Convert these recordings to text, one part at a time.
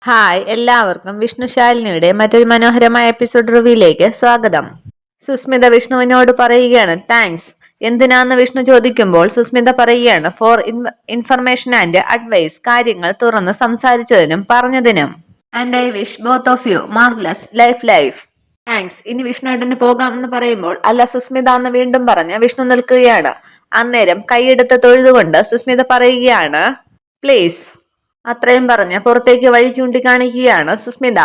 Hi എല്ലാവർക്കും വിഷ്ണുശാലിനിയുടെ മറ്റൊരു മനോഹരമായ എപ്പിസോഡ് റിവ്യൂയിലേക്ക് സ്വാഗതം. സുസ്മിത വിഷ്ണുവിനോട് പറയുകയാണ് താങ്ക്സ്. എന്തിനാന്ന് വിഷ്ണു ചോദിക്കുമ്പോൾ സുസ്മിത പറയുകയാണ് ഫോർ ഇൻഫർമേഷൻ ആൻഡ് അഡ്വൈസ്, കാര്യങ്ങൾ തുറന്ന് സംസാരിച്ചതിനും പറഞ്ഞതിനും. And I wish both of you marvellous life. Thanks. ഇനി വിഷ്ണുവേട്ടന് പോകാം എന്ന് പറയുമ്പോൾ അല്ല സുസ്മിത എന്ന് വീണ്ടും പറഞ്ഞ് വിഷ്ണു നിൽക്കുകയാണ്. അന്നേരം കൈയെടുത്ത് തൊഴുതുകൊണ്ട് സുസ്മിത പറയുകയാണ് പ്ലീസ്. അത്രയും പറഞ്ഞ് പുറത്തേക്ക് വഴി ചൂണ്ടിക്കാണിക്കുകയാണ് സുസ്മിത.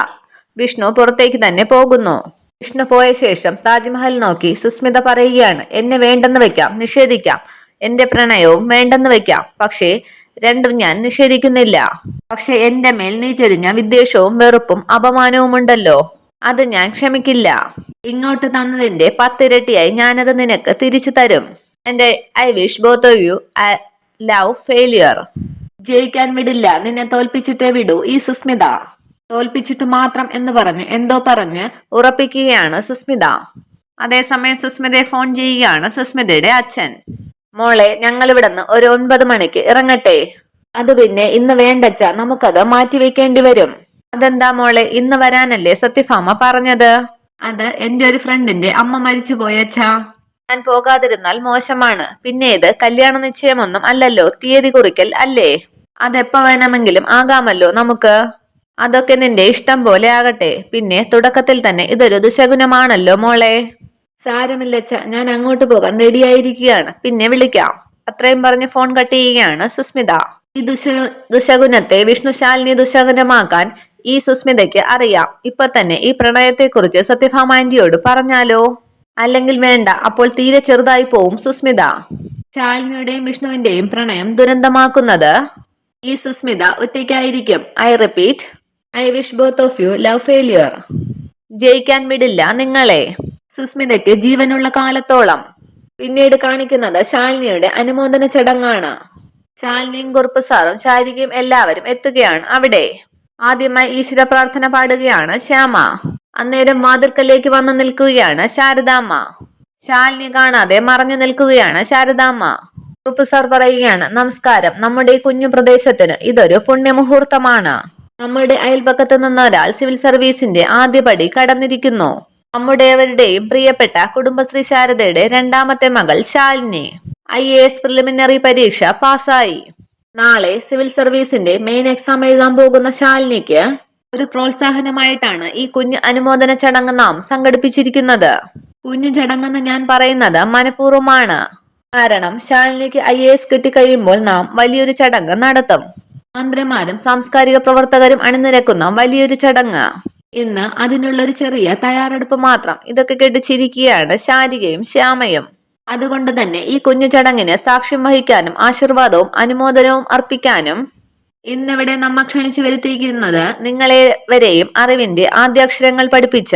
വിഷ്ണു പുറത്തേക്ക് തന്നെ പോകുന്നു. വിഷ്ണു പോയ ശേഷം താജ്മഹൽ നോക്കി സുസ്മിത പറയുകയാണ് എന്നെ വേണ്ടെന്ന് വെക്കാം, നിഷേധിക്കാം, എന്റെ പ്രണയവും വേണ്ടെന്ന് വെക്കാം, പക്ഷേ രണ്ടും ഞാൻ നിഷേധിക്കുന്നില്ല. പക്ഷെ എന്റെ മേൽ നീ ചെരിഞ്ഞ വിദ്വേഷവും വെറുപ്പും അപമാനവും ഉണ്ടല്ലോ, അത് ഞാൻ ക്ഷമിക്കില്ല. ഇങ്ങോട്ട് തന്നതിന്റെ 10 ഇരട്ടിയായി ഞാനത് നിനക്ക് തിരിച്ചു തരും. And I wish both of you love failure. ജയിക്കാൻ വിടില്ല, നിന്നെ തോൽപ്പിച്ചിട്ടേ വിടൂ ഈ സുസ്മിത. തോൽപ്പിച്ചിട്ട് മാത്രം എന്ന് പറഞ്ഞ് എന്തോ പറഞ്ഞ് ഉറപ്പിക്കുകയാണ് സുസ്മിത. അതേസമയം സുസ്മിതയെ ഫോൺ ചെയ്യുകയാണ് സുസ്മിതയുടെ അച്ഛൻ. മോളെ, ഞങ്ങൾ ഇവിടുന്ന് ഒരു 9 മണിക്ക് ഇറങ്ങട്ടെ? അത് പിന്നെ ഇന്ന് വേണ്ടച്ച, നമുക്കത് മാറ്റിവെക്കേണ്ടി വരും. അതെന്താ മോളെ, ഇന്ന് വരാനല്ലേ സത്യഭാമ പറഞ്ഞത്? അത് എന്റെ ഒരു ഫ്രണ്ടിന്റെ അമ്മ മരിച്ചു പോയച്ചാ. ഞാൻ പോകാതിരുന്നാൽ മോശമാണ്. പിന്നെ ഇത് കല്യാണ നിശ്ചയമൊന്നും അല്ലല്ലോ, തീയതി കുറിക്കൽ അല്ലേ? അതെപ്പോ വേണമെങ്കിലും ആകാമല്ലോ നമുക്ക്. അതൊക്കെ നിന്റെ ഇഷ്ടം പോലെ ആകട്ടെ. പിന്നെ തുടക്കത്തിൽ തന്നെ ഇതൊരു ദുശകുനമാണല്ലോ മോളെ. സാരമില്ലച്ച, ഞാൻ അങ്ങോട്ട് പോകാൻ റെഡിയായിരിക്കുകയാണ്, പിന്നെ വിളിക്കാം. അത്രയും പറഞ്ഞ് ഫോൺ കട്ട് ചെയ്യുകയാണ് സുസ്മിത. ഈ ദുശകുനത്തെ വിഷ്ണുശാലിനി ദുശകുനമാക്കാൻ ഈ സുസ്മിതയ്ക്ക് അറിയാം. ഇപ്പൊ തന്നെ ഈ പ്രണയത്തെക്കുറിച്ച് സത്യഭാമ ആന്റിയോട് പറഞ്ഞാലോ? അല്ലെങ്കിൽ വേണ്ട, അപ്പോൾ തീരെ ചെറുതായി പോവും സുസ്മിത. ശാലിനിയുടെയും വിഷ്ണുവിന്റെയും പ്രണയം ദുരന്തമാക്കുന്നത് ഈ സുസ്മിത ഒറ്റയ്ക്കായിരിക്കും. I repeat, I wish both of you love failure. ജയിക്കാൻ വിടില്ല നിങ്ങളെ. സുസ്മിതയ്ക്ക് ജീവനുള്ള കാലത്തോളം. പിന്നീട് കാണിക്കുന്നത് ശാലിനിയുടെ അനുമോദന ചടങ്ങാണ്. ശാലിനിയും കുറുപ്പ് സാറും ശാരികയും എല്ലാവരും എത്തുകയാണ് അവിടെ. ആദ്യമായി ഈശ്വര പ്രാർത്ഥന പാടുകയാണ് ശ്യാമ. അന്നേരം വാതിൽക്കലേക്ക് വന്നു നിൽക്കുകയാണ് ശാരദാമ്മ. ശാലിനി കാണാതെ മറഞ്ഞു നിൽക്കുകയാണ് ശാരദാമ്മ. കുറുപ്പ് സാർ പറയുകയാണ് നമസ്കാരം, നമ്മുടെ ഈ കുഞ്ഞു പ്രദേശത്തിന് ഇതൊരു പുണ്യമുഹൂർത്തമാണ്. നമ്മുടെ അയൽപക്കത്ത് നിന്നൊരാൾ സിവിൽ സർവീസിന്റെ ആദ്യപടി കടന്നിരിക്കുന്നു. നമ്മുടെവരുടെയും പ്രിയപ്പെട്ട കുടുംബശ്രീ ശാരദയുടെ രണ്ടാമത്തെ മകൾ ശാലിനി IAS പ്രിലിമിനറി പരീക്ഷ പാസ്സായി. നാളെ സിവിൽ സർവീസിന്റെ മെയിൻ എക്സാം എഴുതാൻ പോകുന്ന ശാലിനിക്ക് ഒരു പ്രോത്സാഹനമായിട്ടാണ് ഈ കുഞ്ഞു അനുമോദന ചടങ്ങ് നാം സംഘടിപ്പിച്ചിരിക്കുന്നത്. കുഞ്ഞു ചടങ്ങെന്ന് ഞാൻ പറയുന്നത് മനഃപൂർവ്വമാണ്. കാരണം ശാലിനിക്ക് IAS കിട്ടിക്കഴിയുമ്പോൾ നാം വലിയൊരു ചടങ്ങ് നടത്തും. മന്ത്രിമാരും സാംസ്കാരിക പ്രവർത്തകരും അണിനിരക്കുന്ന വലിയൊരു ചടങ്ങ്. ഇന്ന് അതിനുള്ളൊരു ചെറിയ തയ്യാറെടുപ്പ് മാത്രം. ഇതൊക്കെ കേട്ടിച്ചിരിക്കുകയാണ് ശാരികയും ശ്യാമയും. അതുകൊണ്ട് തന്നെ ഈ കുഞ്ഞു ചടങ്ങിന് സാക്ഷ്യം വഹിക്കാനും ആശീർവാദവും അനുമോദനവും അർപ്പിക്കാനും ഇന്നിവിടെ നമ്മ ക്ഷണിച്ചു വരുത്തിയിരിക്കുന്നത് നിങ്ങളെ വരെയും അറിവിന്റെ ആദ്യാക്ഷരങ്ങൾ പഠിപ്പിച്ച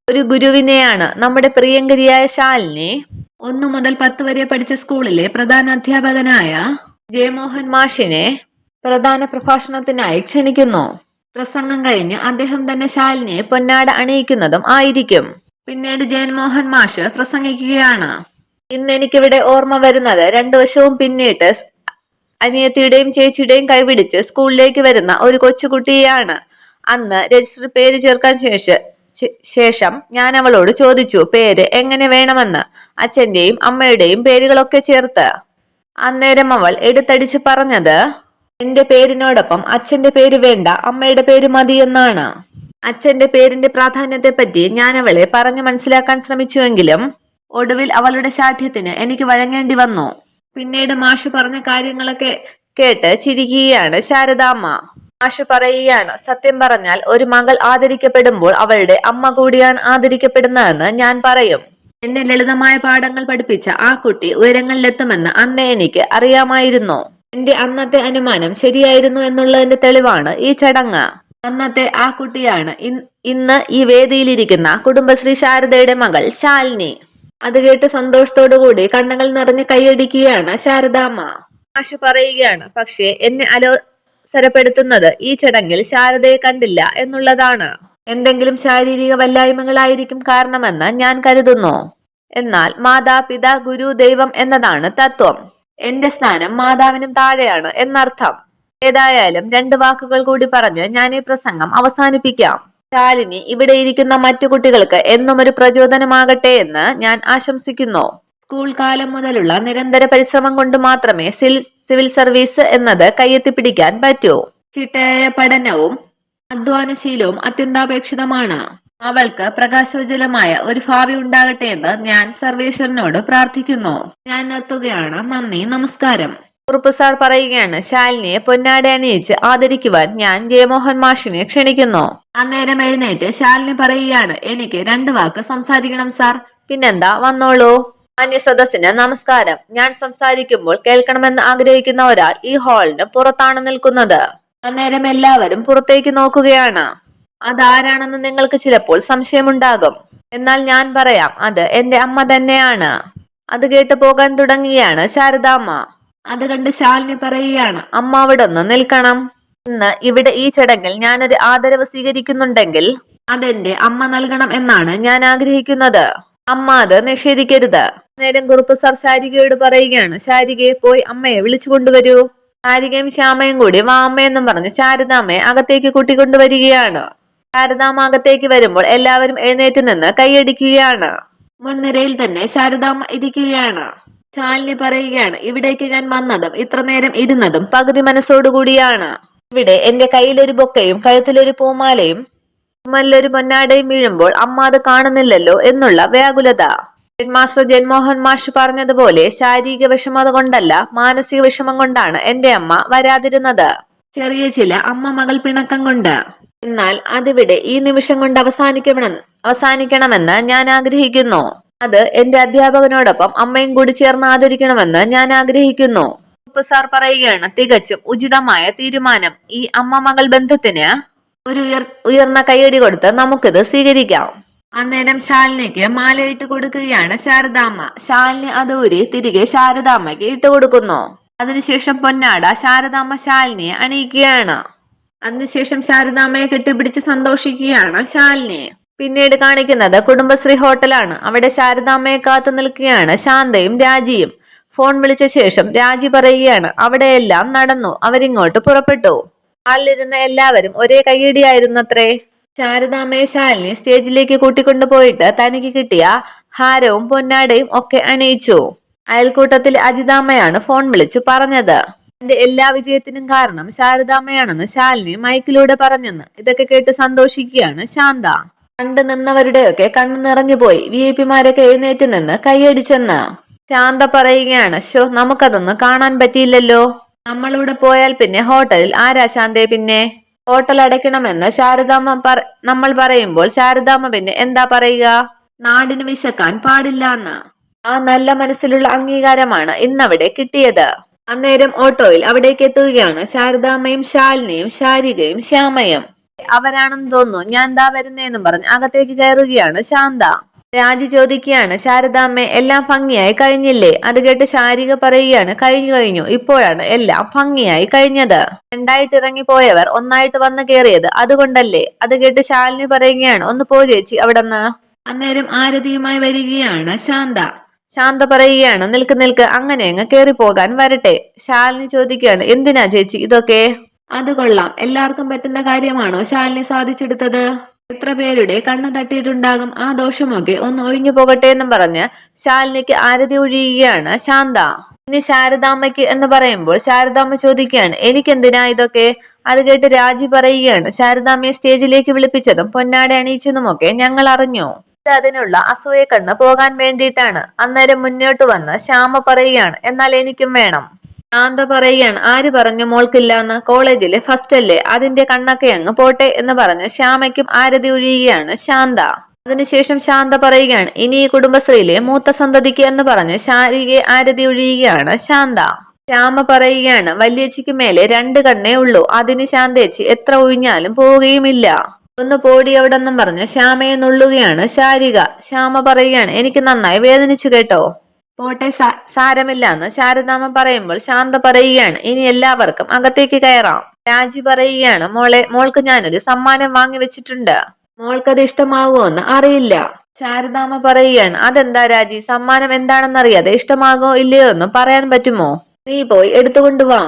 ഒരു ഗുരുവിനെയാണ്. നമ്മുടെ പ്രിയങ്കരിയായ ശാലിനി 1 മുതൽ 10 വരെ പഠിച്ച സ്കൂളിലെ പ്രധാന അധ്യാപകനായ ജയമോഹൻ മാഷിനെ പ്രധാന പ്രഭാഷണത്തിനായി ക്ഷണിക്കുന്നു. പ്രസംഗം കഴിഞ്ഞ് അദ്ദേഹം തന്നെ ശാലിനിയെ പൊന്നാട അണിയിക്കുന്നതും ആയിരിക്കും. പിന്നീട് ജയമോഹൻ മാഷ് പ്രസംഗിക്കുകയാണ്. ഇന്ന് എനിക്കിവിടെ ഓർമ്മ വരുന്നത് 2 വർഷവും പിന്നിട്ട് അനിയത്തിയുടെയും ചേച്ചിയുടെയും കൈപിടിച്ച് സ്കൂളിലേക്ക് വരുന്ന ഒരു കൊച്ചുകുട്ടിയാണ്. അന്ന് രജിസ്റ്റർ പേര് ചേർക്കാൻ ശേഷം ഞാൻ അവളോട് ചോദിച്ചു പേര് എങ്ങനെ വേണമെന്ന്, അച്ഛന്റെയും അമ്മയുടെയും പേരുകളൊക്കെ ചേർത്ത്. അന്നേരം അവൾ എടുത്തടിച്ച് പറഞ്ഞത് എന്റെ പേരിനോടൊപ്പം അച്ഛന്റെ പേര് വേണ്ട, അമ്മയുടെ പേര് മതി എന്നാണ്. അച്ഛന്റെ പേരിന്റെ പ്രാധാന്യത്തെ പറ്റി ഞാൻ അവളെ പറഞ്ഞു മനസ്സിലാക്കാൻ ശ്രമിച്ചുവെങ്കിലും ഒടുവിൽ അവളുടെ ശാഠ്യത്തിന് എനിക്ക് വഴങ്ങേണ്ടി വന്നു. പിന്നീട് മാഷ് പറഞ്ഞ കാര്യങ്ങളൊക്കെ കേട്ട് ചിരിക്കുകയാണ് ശാരദാമ്മ. മാഷ് പറയുകയാണ് സത്യം പറഞ്ഞാൽ ഒരു മകൾ ആദരിക്കപ്പെടുമ്പോൾ അവളുടെ അമ്മ കൂടിയാണ് ആദരിക്കപ്പെടുന്നതെന്ന് ഞാൻ പറയും. എന്നെ ലളിതമായ പാഠങ്ങൾ പഠിപ്പിച്ച ആ കുട്ടി ഉയരങ്ങളിലെത്തുമെന്ന് അന്നേ എനിക്ക് അറിയാമായിരുന്നു. എന്റെ അന്നത്തെ അനുമാനം ശരിയായിരുന്നു എന്നുള്ളതിന്റെ തെളിവാണ് ഈ ചടങ്ങ്. അന്നത്തെ ആ കുട്ടിയാണ് ഇന്ന് ഈ വേദിയിലിരിക്കുന്ന കുടുംബശ്രീ ശാരദയുടെ മകൾ ശാലിനി. അത് കേട്ട് സന്തോഷത്തോടു കൂടി കണ്ണുകൾ നിറഞ്ഞ് കൈയടിക്കുകയാണ് ശാരദാമ്മ. മാഷ് പറയുകയാണ് പക്ഷേ എന്നെ അലോസരപ്പെടുത്തുന്നത് ഈ ചടങ്ങിൽ ശാരദയെ കണ്ടില്ല എന്നുള്ളതാണ്. എന്തെങ്കിലും ശാരീരിക വല്ലായ്മകളായിരിക്കും കാരണമെന്ന് ഞാൻ കരുതുന്നു. എന്നാൽ മാതാപിതാ ഗുരു ദൈവം എന്നതാണ് തത്വം. എന്റെ സ്ഥാനം മാതാവിനും താഴെയാണ് എന്നർത്ഥം. ഏതായാലും 2 വാക്കുകൾ കൂടി പറഞ്ഞ് ഞാൻ ഈ പ്രസംഗം അവസാനിപ്പിക്കാം. ശാലിനി ഇവിടെ ഇരിക്കുന്ന മറ്റു കുട്ടികൾക്ക് എന്നും ഒരു പ്രചോദനമാകട്ടെ എന്ന് ഞാൻ ആശംസിക്കുന്നു. സ്കൂൾ കാലം മുതലുള്ള നിരന്തര പരിശ്രമം കൊണ്ട് മാത്രമേ സിവിൽ സർവീസ് എന്നത് കയ്യെത്തിപ്പിടിക്കാൻ പറ്റൂ. ചിട്ടയായ പഠനവും അധ്വാനശീലവും അത്യന്താപേക്ഷിതമാണ്. അവൾക്ക് പ്രകാശോജ്വലമായ ഒരു ഭാവി ഉണ്ടാകട്ടെ എന്ന് ഞാൻ സർവേശ്വരനോട് പ്രാർത്ഥിക്കുന്നു. ഞാൻ നിർത്തുകയാണ്. നന്ദി, നമസ്കാരം. കുറുപ്പ് സാർ പറയുകയാണ്, ശാലിനിയെ പൊന്നാട അണിയിച്ച് ആദരിക്കുവാൻ ഞാൻ ജയമോഹൻ മാഷിനെ ക്ഷണിക്കുന്നു. അന്നേരം എഴുന്നേറ്റ് ശാലിനി പറയുകയാണ്, എനിക്ക് 2 വാക്ക് സംസാരിക്കണം സാർ. പിന്നെന്താ, വന്നോളൂ. അന്യസദസ്സിന് നമസ്കാരം. ഞാൻ സംസാരിക്കുമ്പോൾ കേൾക്കണമെന്ന് ആഗ്രഹിക്കുന്ന ഒരാൾ ഈ ഹാളിന് പുറത്താണ് നിൽക്കുന്നത്. അന്നേരം എല്ലാവരും പുറത്തേക്ക് നോക്കുകയാണ്. അതാരാണെന്ന് നിങ്ങൾക്ക് ചിലപ്പോൾ സംശയമുണ്ടാകും. എന്നാൽ ഞാൻ പറയാം, അത് എന്റെ അമ്മ തന്നെയാണ്. അത് കേട്ട് പോകാൻ തുടങ്ങുകയാണ് ശാരദാമ്മ. അത് കണ്ട് ശാലിനി പറയുകയാണ്, അമ്മ അവിടെ ഒന്ന് നിൽക്കണം. ഇന്ന് ഇവിടെ ഈ ചടങ്ങിൽ ഞാനൊരു ആദരവ് സ്വീകരിക്കുന്നുണ്ടെങ്കിൽ അതെന്റെ അമ്മ നൽകണം എന്നാണ് ഞാൻ ആഗ്രഹിക്കുന്നത്. അമ്മ അത് നിഷേധിക്കരുത്. നേരം കുറുപ്പ് സാർ ശാരികയോട് പറയുകയാണ്, ശാരികയെ പോയി അമ്മയെ വിളിച്ചു കൊണ്ടുവരൂ. ശാരികയും ശ്യാമയും കൂടി വാ അമ്മയെന്നും പറഞ്ഞ് ശാരദാമ്മയെ അകത്തേക്ക് കൂട്ടിക്കൊണ്ടുവരികയാണ്. ശാരദാമ്മ അകത്തേക്ക് വരുമ്പോൾ എല്ലാവരും എഴുന്നേറ്റ് നിന്ന് കൈയടിക്കുകയാണ്. മുൻനിരയിൽ തന്നെ ശാരദാമ്മ ഇരിക്കുകയാണ്. ശാലിനി പറയുകയാണ്, ഇവിടേക്ക് ഞാൻ വന്നതും ഇത്ര നേരം ഇരുന്നതും പകുതി മനസ്സോടുകൂടിയാണ്. ഇവിടെ എന്റെ കയ്യിലൊരു ബൊക്കയും കഴുത്തിലൊരു പൂമാലയും ചുമലിലൊരു പൊന്നാടയും വീഴുമ്പോൾ അമ്മ അത് കാണുന്നില്ലല്ലോ എന്നുള്ള വ്യാകുലത. ഹെഡ്മാസ്റ്റർ ജൻമോഹൻ മാഷ് പറഞ്ഞതുപോലെ ശാരീരിക വിഷമത കൊണ്ടല്ല, മാനസിക വിഷമം കൊണ്ടാണ് എന്റെ അമ്മ വരാതിരുന്നത്. ചെറിയ ചില അമ്മ മകൾ പിണക്കം കൊണ്ട്. എന്നാൽ അതിവിടെ ഈ നിമിഷം കൊണ്ട് അവസാനിക്കണമെന്ന് ഞാൻ ആഗ്രഹിക്കുന്നു. അത് എന്റെ അധ്യാപകനോടൊപ്പം അമ്മയും കൂടി ചേർന്ന് ആദരിക്കണമെന്ന് ഞാൻ ആഗ്രഹിക്കുന്നു. സാർ പറയുകയാണ്, തികച്ചും ഉചിതമായ തീരുമാനം. ഈ അമ്മ മകൾ ബന്ധത്തിന് ഒരു ഉയർന്ന കൈയടി കൊടുത്ത് നമുക്കിത് സ്വീകരിക്കാം. അന്നേരം ശാലിനിക്ക് മാലയിട്ട് കൊടുക്കുകയാണ് ശാരദാമ്മ. ശാലിനി അത് ഊരി തിരികെ ശാരദാമ്മയ്ക്ക് ഇട്ട് കൊടുക്കുന്നു. അതിനുശേഷം പൊന്നാട ശാരദാമ്മ ശാലിനിയെ അണിയിക്കുകയാണ്. അതിനുശേഷം ശാരദാമ്മയെ കെട്ടിപ്പിടിച്ച് സന്തോഷിക്കുകയാണ് ശാലിനി. പിന്നീട് കാണിക്കുന്നത് കുടുംബശ്രീ ഹോട്ടലാണ്. അവിടെ ശാരദാമ്മയെ കാത്തു നിൽക്കുകയാണ് ശാന്തയും രാജിയും. ഫോൺ വിളിച്ച ശേഷം രാജി പറയുകയാണ്, അവിടെയെല്ലാം നടന്നു, അവരിങ്ങോട്ട് പുറപ്പെട്ടു. ഹാളിലിരുന്ന എല്ലാവരും ഒരേ കൈയടിയായിരുന്നത്രേ. ശാരദാമ്മയെ ശാലിനി സ്റ്റേജിലേക്ക് കൂട്ടിക്കൊണ്ടുപോയിട്ട് തനിക്ക് കിട്ടിയ ഹാരവും പൊന്നാടയും ഒക്കെ അണിയിച്ചു. അയൽക്കൂട്ടത്തിൽ അജിതാമ്മയാണ് ഫോൺ വിളിച്ചു പറഞ്ഞത്. എന്റെ എല്ലാ വിജയത്തിനും കാരണം ശാരദാമ്മയാണെന്ന് ശാലിനി മൈക്കിലൂടെ പറഞ്ഞെന്ന്. ഇതൊക്കെ കേട്ട് സന്തോഷിക്കുകയാണ് ശാന്ത. കണ്ടു നിന്നവരുടെയൊക്കെ കണ്ണു നിറഞ്ഞുപോയി. VIP-മാരൊക്കെ എഴുന്നേറ്റ് നിന്ന് കൈയടിച്ചെന്ന്. ശാന്ത പറയുകയാണ്, നമുക്കതൊന്നും കാണാൻ പറ്റിയില്ലല്ലോ. നമ്മളിവിടെ പോയാൽ പിന്നെ ഹോട്ടലിൽ ആരാ ശാന്തേ? പിന്നെ ഹോട്ടൽ അടയ്ക്കണമെന്ന് ശാരദാമ്മ നമ്മൾ പറയുമ്പോൾ ശാരദാമ്മ പിന്നെ എന്താ പറയുക? നാടിന് വിശക്കാൻ പാടില്ലാന്ന്. ആ നല്ല മനസ്സിലുള്ള അംഗീകാരമാണ് ഇന്നവിടെ കിട്ടിയത്. അന്നേരം ഓട്ടോയിൽ അവിടേക്ക് എത്തുകയാണ് ശാരദാമ്മയും ശാലിനിയും ശാരികയും ശ്യാമയും. അവരാണെന്ന് തോന്നുന്നു. ഞാൻ ദാ വരുന്നേന്നും പറഞ്ഞ് അകത്തേക്ക് കയറുകയാണ് ശാന്ത. രാജി ചോദിക്കുകയാണ്, ശാരദാമ്മേ എല്ലാം ഭംഗിയായി കഴിഞ്ഞില്ലേ? അത് കേട്ട് ശാരിക പറയുകയാണ്, കഴിഞ്ഞു. ഇപ്പോഴാണ് എല്ലാം ഭംഗിയായി കഴിഞ്ഞത്. രണ്ടായിട്ട് ഇറങ്ങിപ്പോയവർ ഒന്നായിട്ട് വന്ന് കയറിയത് അതുകൊണ്ടല്ലേ? അത് കേട്ട് ശാലിനി പറയുകയാണ്, ഒന്ന് പോ ചേച്ചി അവിടെന്ന്. അന്നേരം ആരതിയുമായി വരികയാണ് ശാന്ത. ശാന്ത പറയുകയാണ്, നിൽക്ക് അങ്ങനെ അങ്ങ് കേറി പോകാൻ വരട്ടെ. ശാലിനി ചോദിക്കുകയാണ്, എന്തിനാ ചേച്ചി ഇതൊക്കെ? അത് കൊള്ളാം, എല്ലാവർക്കും പറ്റുന്ന കാര്യമാണോ ശാലിനി സാധിച്ചെടുത്തത്? എത്ര പേരുടെ കണ്ണു തട്ടിയിട്ടുണ്ടാകും. ആ ദോഷമൊക്കെ ഒന്ന് ഒഴിഞ്ഞു പോകട്ടെ എന്നും പറഞ്ഞ് ശാലിനിക്ക് ആരതി ഒഴിയുകയാണ് ശാന്ത. ഇനി ശാരദാമ്മയ്ക്ക് എന്ന് പറയുമ്പോൾ ശാരദാമ്മ ചോദിക്കുകയാണ്, എനിക്കെന്തിനാ ഇതൊക്കെ? അത് കേട്ട് രാജി പറയുകയാണ്, ശാരദാമ്മയെ സ്റ്റേജിലേക്ക് വിളിപ്പിച്ചതും പൊന്നാട അണിയിച്ചതുമൊക്കെ ഞങ്ങൾ അറിഞ്ഞു. അതിനുള്ള അസൂയ കണ്ണ് പോകാൻ വേണ്ടിയിട്ടാണ്. അന്നേരം മുന്നോട്ട് വന്ന് ശ്യാമ പറയുകയാണ്, എന്നാൽ എനിക്കും വേണം. ശാന്ത പറയുകയാണ്, ആര് പറഞ്ഞു മോൾക്കില്ലാന്ന്? കോളേജിലെ ഫസ്റ്റ് അല്ലേ, അതിന്റെ കണ്ണൊക്കെ അങ്ങ് പോട്ടെ എന്ന് പറഞ്ഞ് ശ്യാമയ്ക്കും ആരതി ഒഴിയുകയാണ് ശാന്ത. അതിനുശേഷം ശാന്ത പറയുകയാണ്, ഇനി ഈ കുടുംബശ്രീയിലെ മൂത്ത സന്തതിക്ക് എന്ന് പറഞ്ഞ് ശാരികയെ ആരതി ഒഴിയുകയാണ് ശാന്ത. ശ്യാമ പറയുകയാണ്, വല്യേച്ചിക്ക് മേലെ 2 കണ്ണേ ഉള്ളൂ, അതിന് ശാന്തേച്ചി എത്ര ഒഴിഞ്ഞാലും പോവുകയുമില്ല. ഒന്ന് പോടി അവിടെന്നും പറഞ്ഞ് ശ്യാമയെ നുള്ളുകയാണ് ശാരിക. ശ്യാമ പറയുകയാണ്, എനിക്ക് നന്നായി വേദനിച്ചു കേട്ടോ. പോട്ടെ സാരമില്ലാന്ന് ശാരദാമ്മ പറയുമ്പോൾ ശാന്ത പറയുകയാണ്, ഇനി എല്ലാവർക്കും അകത്തേക്ക് കയറാം. രാജി പറയുകയാണ്, മോൾക്ക് ഞാനൊരു സമ്മാനം വാങ്ങി വെച്ചിട്ടുണ്ട്, മോൾക്കത് ഇഷ്ടമാകുമോ എന്ന് അറിയില്ല. ശാരദാമ്മ പറയുകയാണ്, അതെന്താ രാജി, സമ്മാനം എന്താണെന്നറിയാതെ ഇഷ്ടമാകോ ഇല്ലയോ എന്നും പറയാൻ പറ്റുമോ? നീ പോയി എടുത്തുകൊണ്ട് വാ.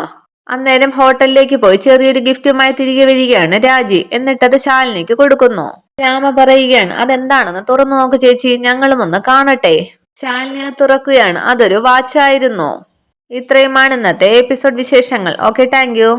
അന്നേരം ഹോട്ടലിലേക്ക് പോയി ചെറിയൊരു ഗിഫ്റ്റുമായി തിരികെ വരികയാണ് രാജി. എന്നിട്ടത് ശാലിനിക്ക് കൊടുക്കുന്നു. രാമ പറയുകയാണ്, അതെന്താണെന്ന് തുറന്നു നോക്ക് ചേച്ചി, ഞങ്ങളും ഒന്ന് കാണട്ടെ. ശാലിനി അത് തുറക്കുകയാണ്. അതൊരു വാച്ചായിരുന്നു. ഇത്രയുമാണ് ഇന്നത്തെ എപ്പിസോഡ് വിശേഷങ്ങൾ. Okay, thank you.